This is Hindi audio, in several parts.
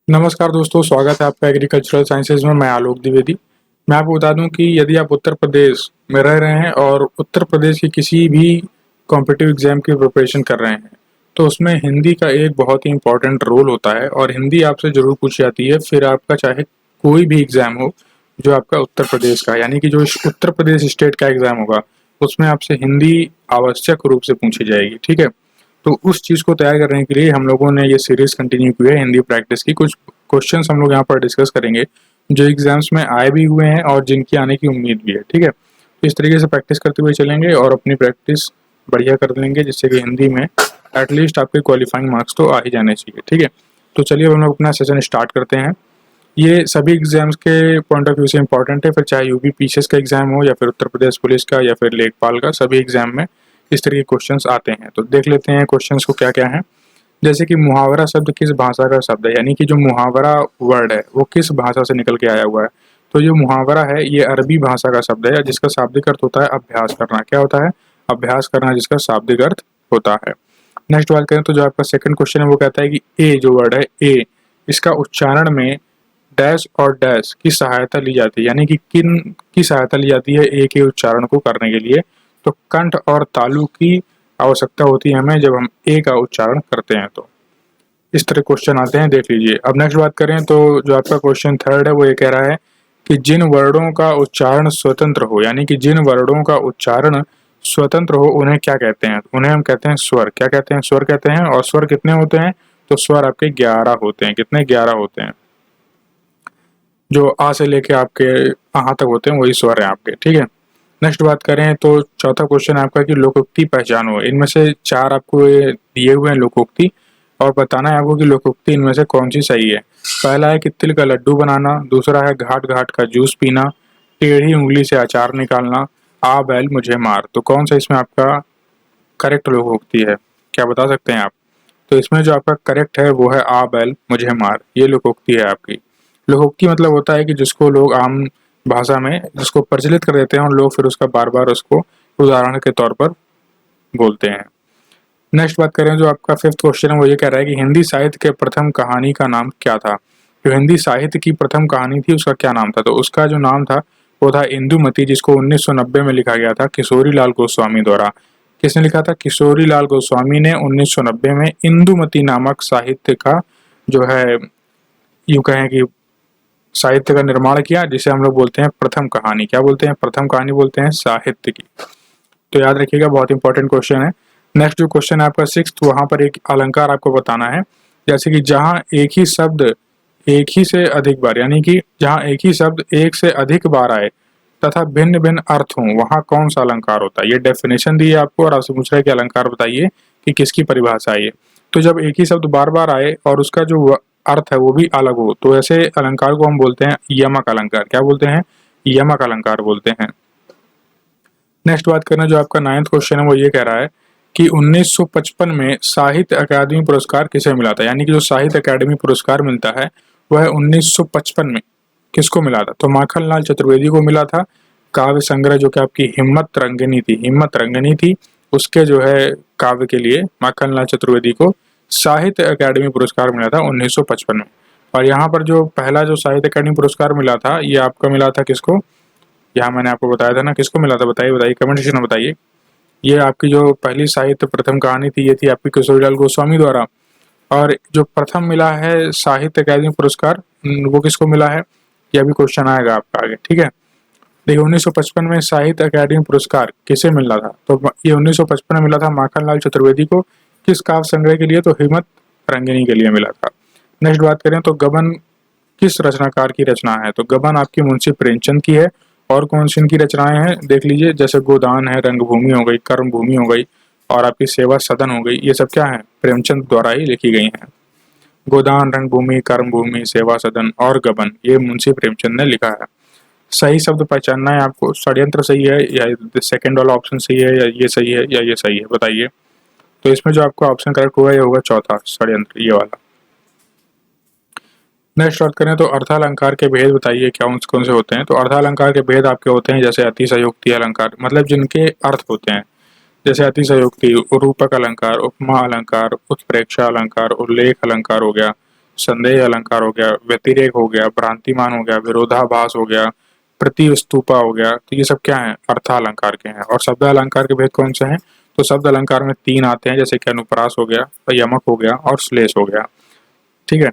नमस्कार दोस्तों, स्वागत है आपका एग्रीकल्चरल साइंसेज में। मैं आलोक द्विवेदी। मैं आपको बता दूं कि यदि आप उत्तर प्रदेश में रह रहे हैं और उत्तर प्रदेश की किसी भी कॉम्पिटिटिव एग्जाम की प्रिपरेशन कर रहे हैं, तो उसमें हिंदी का एक बहुत ही इंपॉर्टेंट रोल होता है और हिंदी आपसे ज़रूर पूछी जाती है। फिर आपका चाहे कोई भी एग्ज़ाम हो जो आपका उत्तर प्रदेश का, यानी कि जो उत्तर प्रदेश स्टेट का एग्ज़ाम होगा, उसमें आपसे हिंदी आवश्यक रूप से पूछी जाएगी। ठीक है, तो उस चीज़ को तैयार करने के लिए हम लोगों ने ये सीरीज कंटिन्यू की है हिंदी प्रैक्टिस की। कुछ क्वेश्चंस हम लोग यहाँ पर डिस्कस करेंगे जो एग्जाम्स में आए भी हुए हैं और जिनकी आने की उम्मीद भी है। ठीक है, तो इस तरीके से प्रैक्टिस करते हुए चलेंगे और अपनी प्रैक्टिस बढ़िया कर लेंगे, जिससे कि हिंदी में एटलीस्ट आपके क्वालिफाइंग मार्क्स तो आ ही जाने चाहिए। ठीक है, तो चलिए अब हम लोग अपना सेशन स्टार्ट करते हैं। ये सभी एग्जाम्स के पॉइंट ऑफ व्यू से इंपॉर्टेंट है, फिर चाहे यूपी पीसीएस का एग्जाम हो या फिर उत्तर प्रदेश पुलिस का या फिर लेखपाल का, सभी एग्जाम में इस तरह के क्वेश्चंस आते हैं। तो देख लेते हैं क्वेश्चंस को क्या क्या है। जैसे कि मुहावरा शब्द किस भाषा का शब्द है, यानी कि जो मुहावरा वर्ड है वो किस भाषा से निकल के आया हुआ है। तो जो मुहावरा है ये अरबी भाषा का शब्द है, जिसका शाब्दिक अर्थ होता है अभ्यास करना। क्या होता है? अभ्यास करना, जिसका शाब्दिक अर्थ होता है। नेक्स्ट बात करें तो जो आपका सेकंड क्वेश्चन है वो कहता है कि ए जो वर्ड है ए, इसका उच्चारण में डैश और डैश की सहायता ली जाती है, यानी कि किन की सहायता ली जाती है ए के उच्चारण को करने के लिए। तो कंठ और तालु की आवश्यकता होती है हमें जब हम ए का उच्चारण करते हैं। तो इस तरह क्वेश्चन आते हैं, देख लीजिए। अब नेक्स्ट बात करें तो जो आपका क्वेश्चन थर्ड है वो ये कह रहा है कि जिन वर्णों का उच्चारण स्वतंत्र हो, यानी कि जिन वर्णों का उच्चारण स्वतंत्र हो उन्हें क्या कहते हैं? उन्हें हम कहते हैं स्वर। क्या कहते हैं? स्वर कहते हैं। और स्वर कितने होते हैं? तो स्वर आपके 11 होते हैं। कितने? 11 होते हैं। जो आ से लेके आपके आहा तक होते हैं वही स्वर है आपके। ठीक है, नेक्स्ट बात करें तो चौथा क्वेश्चन आपका कि लोकोक्ति पहचानो। इनमें से 4 आपको ये दिए हुए हैं लोकोक्ति, और बताना है आपको कि लोकोक्ति इनमें से कौन सी सही है। पहला है कि तिल का लड्डू बनाना, दूसरा है घाट घाट का जूस पीना, टेढ़ी उंगली से अचार निकालना, आ बैल मुझे मार। तो कौन सा इसमें आपका करेक्ट लोकोक्ति है? क्या बता सकते हैं आप? तो इसमें जो आपका करेक्ट है वो है आ बैल मुझे मार। ये लोकोक्ति है आपकी। लोकोक्ति मतलब होता है कि जिसको लोग आम भाषा में जिसको प्रचलित कर देते हैं और लोग फिर उसका बार बार उसको उदाहरण के तौर पर बोलते हैं। नेक्स्ट बात करें जो आपका फिफ्थ क्वेश्चन है वो ये कह रहा है कि हिंदी साहित्य के प्रथम कहानी का नाम क्या था। जो हिंदी साहित्य की प्रथम कहानी थी उसका क्या नाम था? तो उसका जो नाम था वो था इंदुमती, जिसको 1990 में लिखा गया था किशोरी लाल गोस्वामी द्वारा। किसने लिखा था? किशोरी लाल गोस्वामी ने 1990 में इंदुमती नामक साहित्य का जो है यूं कहें कि साहित्य का निर्माण किया, जिसे हम लोग बोलते हैं प्रथम कहानी। क्या बोलते हैं? प्रथम कहानी बोलते हैं साहित्य की। तो याद रखिएगा, बहुत इंपॉर्टेंट क्वेश्चन है। नेक्स्ट जो क्वेश्चन है आपका सिक्स्थ, वहां पर एक अलंकार आपको बताना है। जैसे कि जहां एक ही शब्द एक ही से अधिक बार, यानी कि जहां एक ही शब्द एक से अधिक बार आए तथा भिन्न भिन्न अर्थ हों, वहां कौन सा अलंकार होता है? ये डेफिनेशन दी है आपको और आपसे पूछ रहा है कि अलंकार बताइए कि किसकी परिभाषा है ये। तो जब एक ही शब्द बार बार आए और उसका जो अर्थ है वो भी अलग हो, तो ऐसे अलंकार को हम बोलते हैं यमक अलंकार। क्या बोलते हैं? यमक अलंकार बोलते हैं। नेक्स्ट बात करना जो आपका नाइन्थ क्वेश्चन है वो ये कह रहा है कि 1955 में साहित्य अकादमी पुरस्कार किसे मिला था? यानी कि जो साहित्य अकादमी पुरस्कार मिलता है वह 1955 में किसको मिला था? तो माखनलाल चतुर्वेदी को मिला था। काव्य संग्रह जो कि आपकी हिम्मत रंगनी थी, उसके जो है काव्य के लिए माखनलाल चतुर्वेदी को साहित्य अकादमी पुरस्कार मिला था 1955 में। और यहाँ पर जो पहला जो साहित्य अकादमी पुरस्कार मिला था ये आपका मिला था किसको? यहाँ मैंने आपको बताया था ना, किसको मिला था? बताइए बताइए, कमेंट सेक्शन में बताइए। ये आपकी जो पहली साहित्य प्रथम कहानी थी ये थी आपकी किशोरीलाल गोस्वामी द्वारा। और जो प्रथम मिला है साहित्य अकादमी पुरस्कार वो किसको मिला है? ये भी क्वेश्चन आएगा आपका आगे। ठीक है, देखिए 1955 में साहित्य अकादमी पुरस्कार किसे मिला था? तो ये 1955 में मिला था माखनलाल चतुर्वेदी को। किस काव्य संग्रह के लिए? तो हिम्मत रंगिनी के लिए मिला था। नेक्स्ट बात करें तो गबन किस रचनाकार की रचना है? तो गबन आपकी मुंशी प्रेमचंद की है। और कौन सी इनकी रचनाएं हैं देख लीजिए, जैसे गोदान है, रंगभूमि हो गई, कर्म भूमि हो गई और आपकी सेवा सदन हो गई। ये सब क्या है? प्रेमचंद द्वारा ही लिखी गई हैं। गोदान, रंगभूमि, कर्म भूमि, सेवा सदन और गबन ये मुंशी प्रेमचंद ने लिखा है। सही शब्द पहचानना है आपको। षड्यंत्र सही है या सेकंड वाला ऑप्शन सही है या ये सही है या ये सही है, बताइए। तो इसमें जो आपका ऑप्शन करेक्ट होगा ये होगा चौथा, षड्यंत्र, ये वाला। नेक्स्ट बात करें तो अर्थालंकार के भेद बताइए क्या कौन से होते हैं? तो अर्थालंकार के भेद आपके होते हैं जैसे अतिशयोक्ति अलंकार, मतलब जिनके अर्थ होते हैं। जैसे अतिशयोक्ति, रूपक अलंकार, उपमा अलंकार, उत्प्रेक्षा अलंकार, उल्लेख अलंकार हो गया, संदेह अलंकार हो गया, व्यतिरेक हो गया, भ्रांतिमान हो गया, विरोधाभास हो गया, प्रतिस्तूपा हो गया। तो ये सब क्या है, अर्थालंकार के हैं। और शब्द अलंकार के भेद कौन से हैं, तो शब्द अलंकार में 3 आते हैं, जैसे कि अनुप्रास हो गया, यमक हो गया और श्लेष हो गया। ठीक है।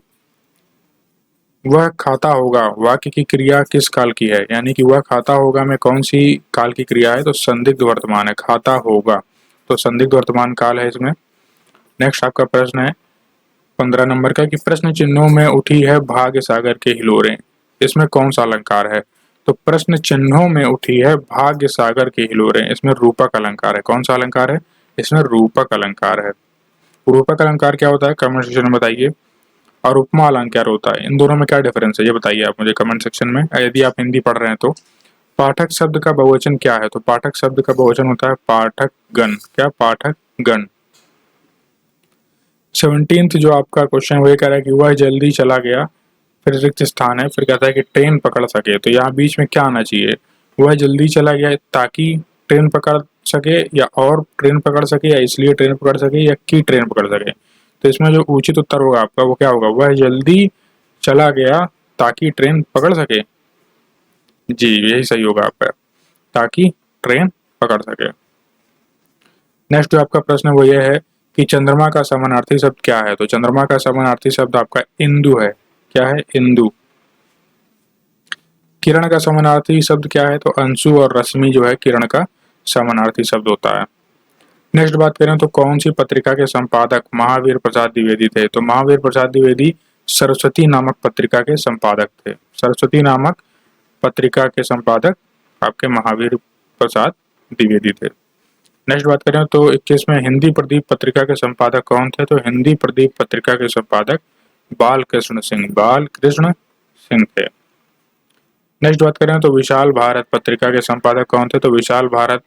वह खाता होगा, वाक्य की क्रिया किस काल की है, यानी कि वह खाता होगा में कौन सी काल की क्रिया है, तो संदिग्ध वर्तमान है, खाता होगा, तो संदिग्ध वर्तमान काल है इसमें। नेक्स्ट आपका प्रश्न है 15 नंबर का कि प्रश्न चिन्हों में उठी है भाग्य सागर के हिलोरें, इसमें कौन सा अलंकार है, तो प्रश्न चिन्हों में उठी है भाग्य सागर के हिलोरें, इसमें रूपक अलंकार है। कौन सा अलंकार है, इसमें रूपक अलंकार है। रूपक अलंकार क्या होता है, कमेंट सेक्शन में बताइए। और उपमा अलंकार होता है, इन दोनों में क्या डिफरेंस है ये बताइए आप मुझे कमेंट सेक्शन में, यदि आप हिंदी पढ़ रहे हैं तो। पाठक शब्द का बहुवचन क्या है, तो पाठक शब्द का बहुवचन होता है पाठक गण। क्या, पाठक गण। 17th जो आपका क्वेश्चन वो ये कह रहा है कि वह जल्दी चला गया, फिर रिक्त स्थान है, फिर कहता है कि ट्रेन पकड़ सके, तो यहाँ बीच में क्या आना चाहिए, वह जल्दी चला गया ताकि ट्रेन पकड़ सके, या और ट्रेन पकड़ सके, या इसलिए ट्रेन पकड़ सके, या कि ट्रेन पकड़ सके। तो इसमें जो उचित उत्तर होगा आपका वो क्या होगा, वह जल्दी चला गया ताकि ट्रेन पकड़ सके। जी यही सही होगा आपका, ताकि ट्रेन पकड़ सके। नेक्स्ट जो आपका प्रश्न है वो ये है कि चंद्रमा का समानार्थी शब्द क्या है, तो चंद्रमा का समानार्थी शब्द आपका इंदु है। क्या है, इंदु। किरण का समानार्थी शब्द क्या है, तो अंशु और रश्मि जो है किरण का समानार्थी शब्द होता है। नेक्स्ट बात करें तो कौन सी पत्रिका के संपादक महावीर प्रसाद द्विवेदी थे, तो महावीर प्रसाद द्विवेदी सरस्वती नामक पत्रिका के संपादक थे। सरस्वती नामक पत्रिका के संपादक आपके महावीर प्रसाद द्विवेदी थे। नेक्स्ट बात करें तो 21 में हिंदी प्रदीप पत्रिका के संपादक कौन थे, तो हिंदी प्रदीप पत्रिका के संपादक बालकृष्ण सिंह, बालकृष्ण सिंह थे। नेक्स्ट बात करें तो विशाल भारत पत्रिका के संपादक कौन थे, तो विशाल भारत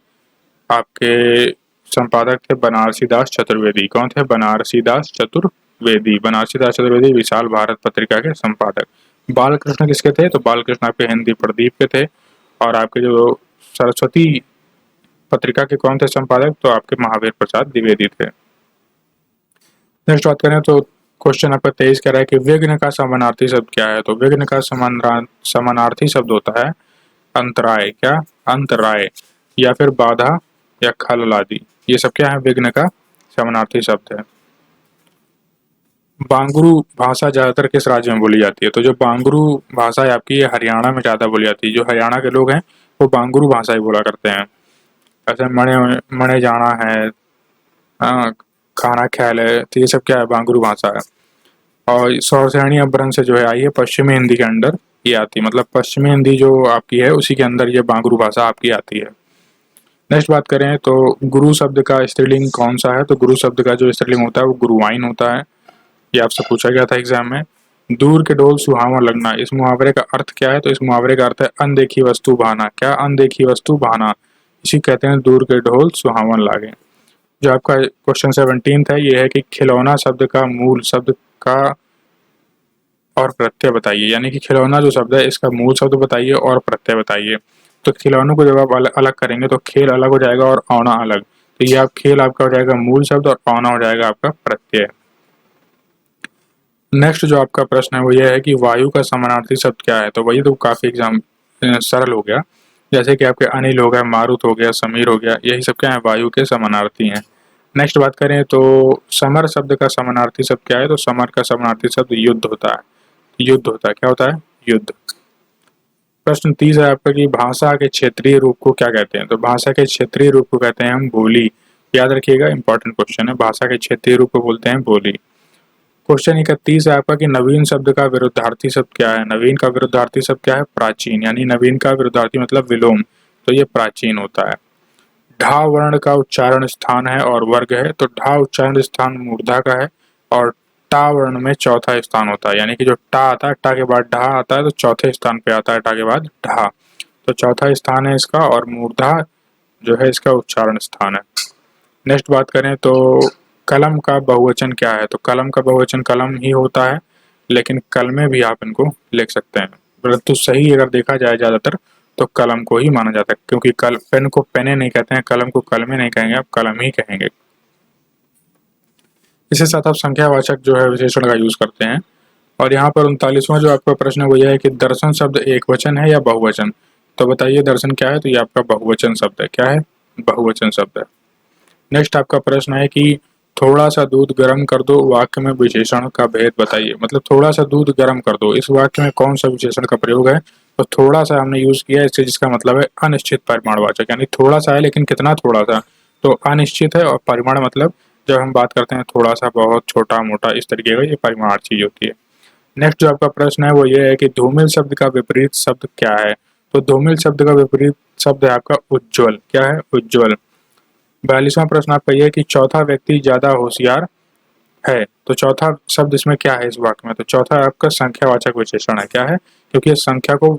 आपके संपादक थे बनारसी दास चतुर्वेदी। कौन थे, बनारसी दास चतुर्वेदी। बनारसी दास चतुर्वेदी विशाल भारत पत्रिका के संपादक। बालकृष्ण किसके थे, तो बालकृष्ण आपके हिंदी प्रदीप के थे। और आपके जो सरस्वती पत्रिका के कौन थे संपादक, तो आपके महावीर प्रसाद द्विवेदी थे। नेक्स्ट बात करें तो क्वेश्चन आपका 23 कह रहा है कि विघ्न का समानार्थी शब्द क्या है, तो विघ्न का समानार्थी शब्द होता है अंतराय। क्या, अंतराय, या फिर बाधा या खलल आदि, ये सब क्या है, विघ्न का समानार्थी शब्द है। बांगरू भाषा ज्यादातर किस राज्य में बोली जाती है, तो जो बांगरू भाषा है आपकी ये हरियाणा में ज्यादा बोली जाती है। जो हरियाणा के लोग हैं वो बांगरू भाषा ही बोला करते हैं। ऐसे मणे मणे जाना है, खाना ख्याल है, तो ये सब क्या है, बांगरू भाषा है। और सौरसेनी अपभ्रंश से जो है आई है पश्चिमी हिंदी के अंडर ये आती है, मतलब पश्चिमी हिंदी जो आपकी है उसी के अंदर ये बांगरू भाषा आपकी आती है। नेक्स्ट बात करें तो गुरु शब्द का स्त्रीलिंग कौन सा है, तो गुरु शब्द का जो स्त्रीलिंग होता है वो गुरुवाइन होता है। ये आपसे पूछा गया था एग्जाम में। दूर के ढोल सुहावा लगना, इस मुहावरे का अर्थ क्या है, तो इस मुहावरे का अर्थ है अनदेखी वस्तु भाना। क्या, अनदेखी वस्तु भाना, इसी कहते हैं दूर के ढोल सुहावन लागे। जो आपका क्वेश्चन 17 है ये है कि खिलौना शब्द का मूल शब्द का और प्रत्यय बताइए, यानी कि खिलौना जो शब्द है इसका मूल शब्द बताइए और प्रत्यय बताइए। तो खिलौनों को जब आप अलग करेंगे तो खेल अलग हो जाएगा और औना अलग, तो ये आप खेल आपका हो जाएगा मूल शब्द और औना हो जाएगा आपका प्रत्यय। नेक्स्ट जो आपका प्रश्न है वो ये है कि वायु का समानार्थी शब्द क्या है, तो वही तो काफी एग्जाम सरल हो गया। जैसे कि आपके अनिल हो गया, मारुत हो गया, समीर हो गया, यही सब क्या है, वायु के समानार्थी हैं। नेक्स्ट बात करें तो समर शब्द का समानार्थी शब्द क्या है, तो समर का समानार्थी शब्द युद्ध होता है। युद्ध होता है, क्या होता है, युद्ध। प्रश्न 30 है आपका कि भाषा के क्षेत्रीय रूप को क्या कहते हैं, तो भाषा के क्षेत्रीय रूप को कहते हैं हम बोली। याद रखिएगा, इंपॉर्टेंट क्वेश्चन है, भाषा के क्षेत्रीय रूप को बोलते हैं बोली। क्वेश्चन 31 है आपका कि नवीन शब्द का विरुद्धार्थी शब्द क्या है, नवीन का विरुद्धार्थी शब्द क्या है, प्राचीन, यानी नवीन का विरुद्धार्थी मतलब विलोम, तो ये प्राचीन होता है। ढा वर्ण का उच्चारण स्थान है और वर्ग है, तो ढा उच्चारण स्थान मूर्धा का है और टा वर्ण में चौथा स्थान होता है, यानी कि जो टा आता है, टा के बाद ढा आता है, तो चौथे स्थान पे आता है टा के बाद ढा, तो चौथा स्थान है इसका, और मूर्धा जो है इसका उच्चारण स्थान है। नेक्स्ट बात करें तो कलम का बहुवचन क्या है, तो कलम का बहुवचन कलम ही होता है, लेकिन कल में भी आप इनको लिख सकते हैं, परंतु सही अगर देखा जाए ज्यादातर तो कलम को ही माना जाता है, क्योंकि कल पेन को पेने नहीं कहते हैं, कलम को कलमे नहीं कहेंगे, आप कलम ही कहेंगे। इसके साथ आप संख्यावाचक जो है विशेषण का यूज करते हैं, और यहाँ पर 39वां जो आपका प्रश्न है वो यह है कि दर्शन शब्द एकवचन है या बहुवचन। तो बताइए दर्शन क्या है, तो ये आपका बहुवचन शब्द है। क्या है? बहुवचन शब्द है। नेक्स्ट आपका प्रश्न है कि थोड़ा सा दूध गर्म कर दो वाक्य में विशेषण का भेद बताइए। मतलब थोड़ा सा दूध गर्म कर दो, इस वाक्य में कौन सा विशेषण का प्रयोग है? तो थोड़ा सा हमने यूज किया है इससे, जिसका मतलब है अनिश्चित परिमाणवाचक, यानी थोड़ा सा है लेकिन कितना थोड़ा सा, तो अनिश्चित है। और परिमाण मतलब जब हम बात करते हैं थोड़ा सा, बहुत छोटा मोटा, इस तरीके का ये परिमाण चीज होती है। नेक्स्ट जो आपका प्रश्न है वो ये है कि धूमिल शब्द का विपरीत शब्द क्या है। तो धूमिल शब्द का विपरीत शब्द है आपका उज्ज्वल। क्या है? उज्ज्वल। 42वां प्रश्न आपका ये है कि चौथा व्यक्ति ज्यादा होशियार है। तो चौथा शब्द इसमें क्या है इस वाक्य में? तो चौथा आपका संख्यावाचक विशेषण है। क्या है? क्योंकि ये संख्या को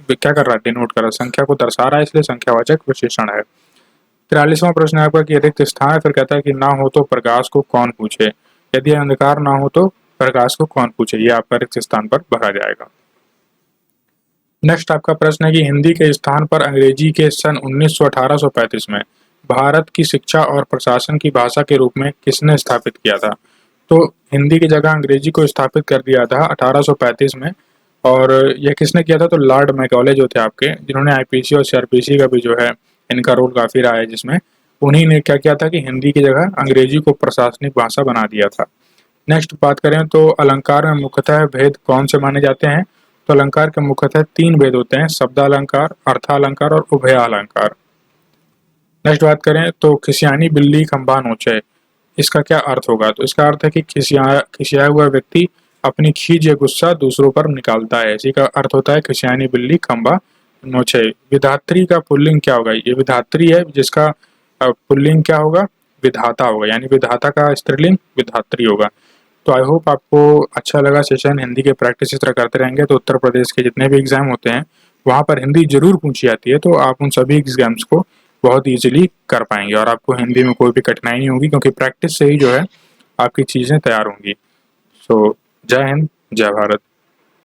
क्या कर रहा है? डिनोट कर रहा है, संख्या को दर्शा रहा है, इसलिए संख्यावाचक विशेषण है। 43वां प्रश्न है आपका कि रिक्त स्थान है, फिर कहता है कि ना हो तो प्रकाश को कौन पूछे। यदि अंधकार ना हो तो प्रकाश को कौन पूछे, ये आपका रिक्त स्थान पर भरा जाएगा। नेक्स्ट आपका प्रश्न है कि हिंदी के स्थान पर अंग्रेजी के सन 1835 में भारत की शिक्षा और प्रशासन की भाषा के रूप में किसने स्थापित किया था। तो हिंदी की जगह अंग्रेजी को स्थापित कर दिया था 1835 में। और यह किसने किया था? तो लॉर्ड मैकॉले जो थे आपके, जिन्होंने आईपीसी और सीआरपीसी का भी जो है इनका रोल काफी रहा है, जिसमें उन्हीं ने क्या किया था कि हिंदी की जगह अंग्रेजी को प्रशासनिक भाषा बना दिया था। नेक्स्ट बात करें तो अलंकार में मुख्यतः भेद कौन से माने जाते हैं। तो अलंकार के मुख्यतः 3 भेद होते हैं, शब्दालंकार, अर्थालंकार और उभयालंकार। नेक्स्ट बात करें तो खिसियानी बिल्ली खंभा नोचे, इसका क्या अर्थ होगा। तो इसका अर्थ है कि खिसियाया हुआ व्यक्ति अपनी खीज या गुस्सा दूसरों पर निकालता है, इसी का अर्थ होता है खिसियानी बिल्ली खंभा नोचे। विधात्री का पुल्लिंग क्या होगा। ये विधात्री है, जिसका पुल्लिंग क्या होगा? विधाता होगा, यानी विधाता का स्त्रीलिंग विधात्री होगा। तो आई होप आपको अच्छा लगा सेशन। हिंदी के प्रैक्टिस इस तरह करते रहेंगे तो उत्तर प्रदेश के जितने भी एग्जाम होते हैं वहाँ पर हिंदी जरूर पूछी जाती है, तो आप उन सभी एग्जाम्स को बहुत इजीली कर पाएंगे और आपको हिंदी में कोई भी कठिनाई नहीं होगी, क्योंकि प्रैक्टिस से ही जो है आपकी चीज़ें तैयार होंगी। सो जय हिंद, जय भारत।